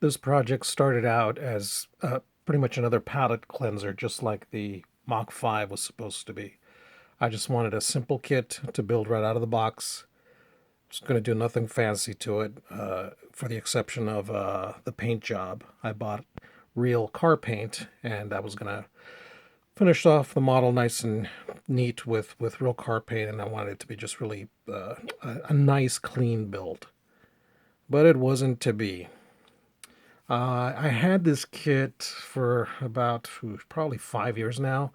This project started out as pretty much another palette cleanser, just like the Mach 5 was supposed to be. I just wanted a simple kit to build right out of the box. Just going to do nothing fancy to it, for the exception of the paint job. I bought real car paint, and I was going to finish off the model nice and neat with real car paint, and I wanted it to be just really a nice, clean build. But it wasn't to be. I had this kit for about probably 5 years now,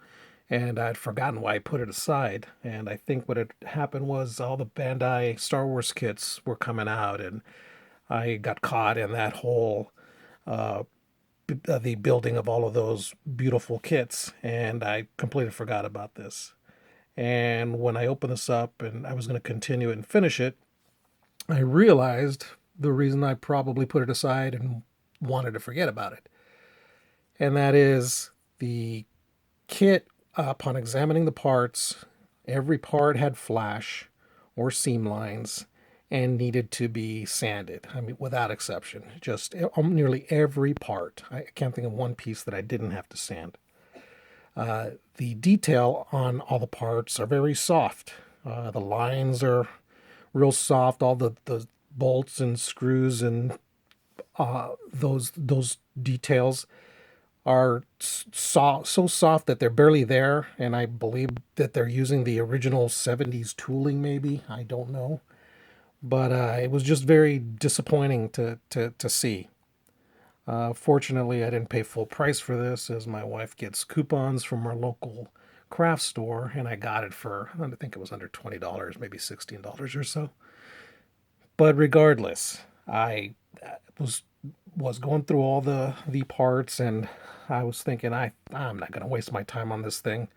and I'd forgotten why I put it aside. And I think what had happened was all the Bandai Star Wars kits were coming out, and I got caught in that whole the building of all of those beautiful kits, and I completely forgot about this. And when I opened this up and I was going to continue it and finish it, I realized the reason I probably put it aside and wanted to forget about it. And that is the kit, upon examining the parts, every part had flash or seam lines and needed to be sanded. I mean, without exception. Just nearly every part. I can't think of one piece that I didn't have to sand. The detail on all the parts are very soft. The lines are real soft. All the bolts and screws and those details are so soft that they're barely there, and I believe that they're using the original 70s tooling, maybe. I don't know. But it was just very disappointing to see. Fortunately, I didn't pay full price for this, as my wife gets coupons from our local craft store, and I got it for, I think it was under $20, maybe $16 or so. But regardless, I was was going through all the parts, and I was thinking I'm not going to waste my time on this thing.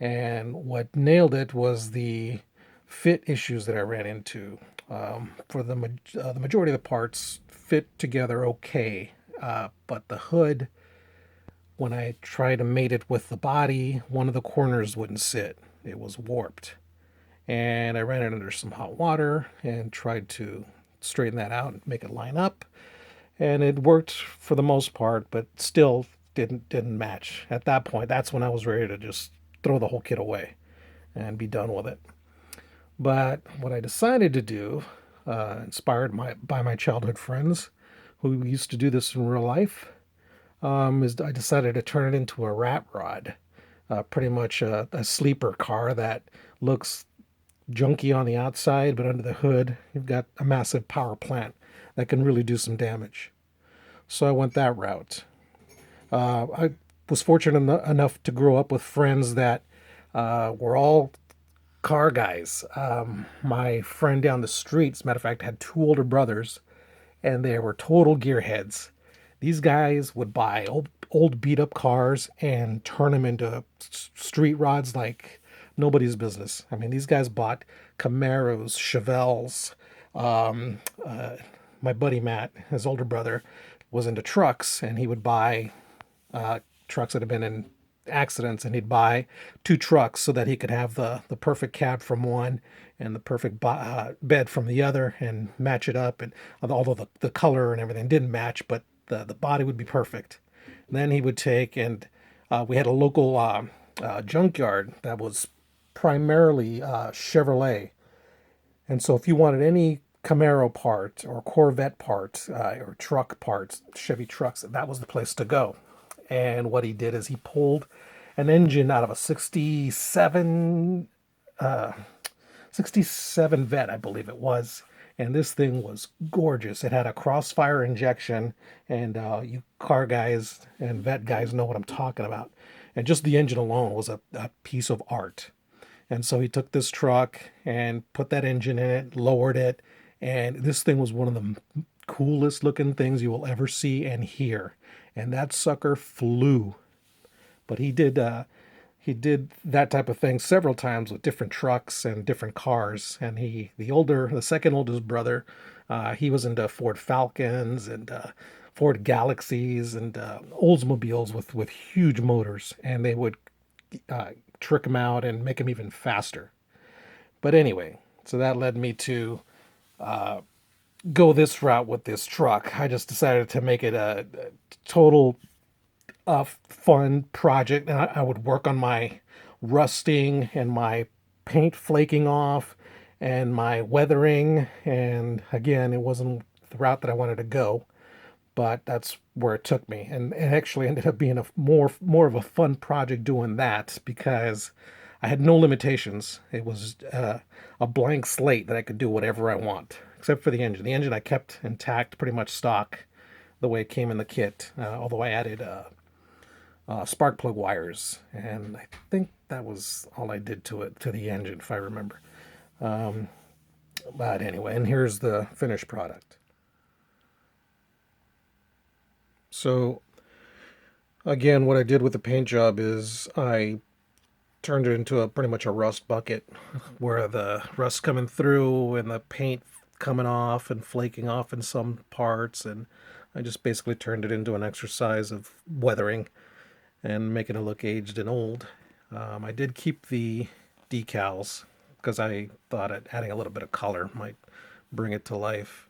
And what nailed it was the fit issues that I ran into. For the majority of the parts fit together okay, but the hood, when I tried to mate it with the body, one of the corners wouldn't sit. It was warped, and I ran it under some hot water and tried to straighten that out and make it line up, and it worked for the most part, but still didn't match. At that point, that's when I was ready to just throw the whole kit away and be done with it. But what I decided to do, inspired by my childhood friends who used to do this in real life, is I decided to turn it into a rat rod, pretty much a sleeper car that looks junky on the outside, but under the hood, you've got a massive power plant that can really do some damage. So I went that route. I was fortunate enough to grow up with friends that were all car guys. My friend down the street, as a matter of fact, had two older brothers, and they were total gearheads. These guys would buy old beat up cars and turn them into street rods like nobody's business. I mean, these guys bought Camaros, Chevelles. Um, uh, my buddy Matt, his older brother, was into trucks, and he would buy trucks that had been in accidents, and he'd buy two trucks so that he could have the perfect cab from one and the perfect bed from the other and match it up. And although the color and everything didn't match, but the body would be perfect. And then he would take, and we had a local junkyard that was primarily Chevrolet. And so if you wanted any Camaro part or Corvette part or truck parts, Chevy trucks, that was the place to go. And what he did is he pulled an engine out of a 67 vet, I believe it was. And this thing was gorgeous. It had a crossfire injection, and you car guys and vet guys know what I'm talking about. And just the engine alone was a piece of art. And so he took this truck and put that engine in it, lowered it, and this thing was one of the coolest looking things you will ever see and hear. And that sucker flew. But he did that type of thing several times with different trucks and different cars. And the second oldest brother, he was into Ford Falcons and Ford Galaxies and Oldsmobiles with huge motors, and they would uh, trick him out and make him even faster. But anyway, so that led me to go this route with this truck. I just decided to make it a total fun project, and I would work on my rusting and my paint flaking off and my weathering. And again, it wasn't the route that I wanted to go, but that's where it took me, and it actually ended up being a more of a fun project doing that because I had no limitations. It was a blank slate that I could do whatever I want, except for the engine. The engine I kept intact, pretty much stock, the way it came in the kit. Although I added spark plug wires, and I think that was all I did to it, to the engine, if I remember. But anyway, and here's the finished product. So again, what I did with the paint job is I turned it into a pretty much a rust bucket where the rust coming through and the paint coming off and flaking off in some parts, and I just basically turned it into an exercise of weathering and making it look aged and old. I did keep the decals because I thought adding a little bit of color might bring it to life.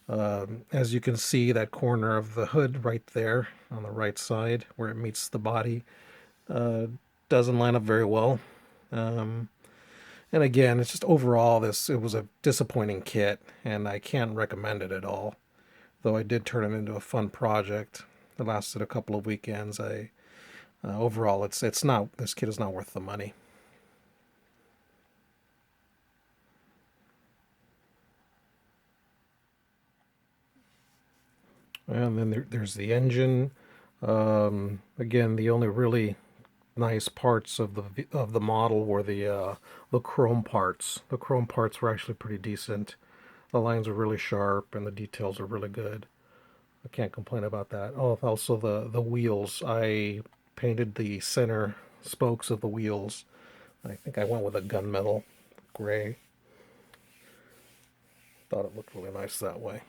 As you can see, that corner of the hood right there on the right side where it meets the body uh, doesn't line up very well. Um, and again, it's just overall this it was a disappointing kit, and I can't recommend it at all. Though I did turn it into a fun project. It lasted a couple of weekends. I overall, it's not, this kit is not worth the money. And then there's the engine. Again, the only really nice parts of the model were the chrome parts. The chrome parts were actually pretty decent. The lines are really sharp and the details are really good. I can't complain about that. Oh, also the wheels. I painted the center spokes of the wheels. I think I went with a gunmetal gray. Thought it looked really nice that way.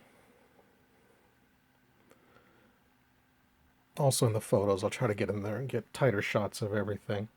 Also in the photos, I'll try to get in there and get tighter shots of everything.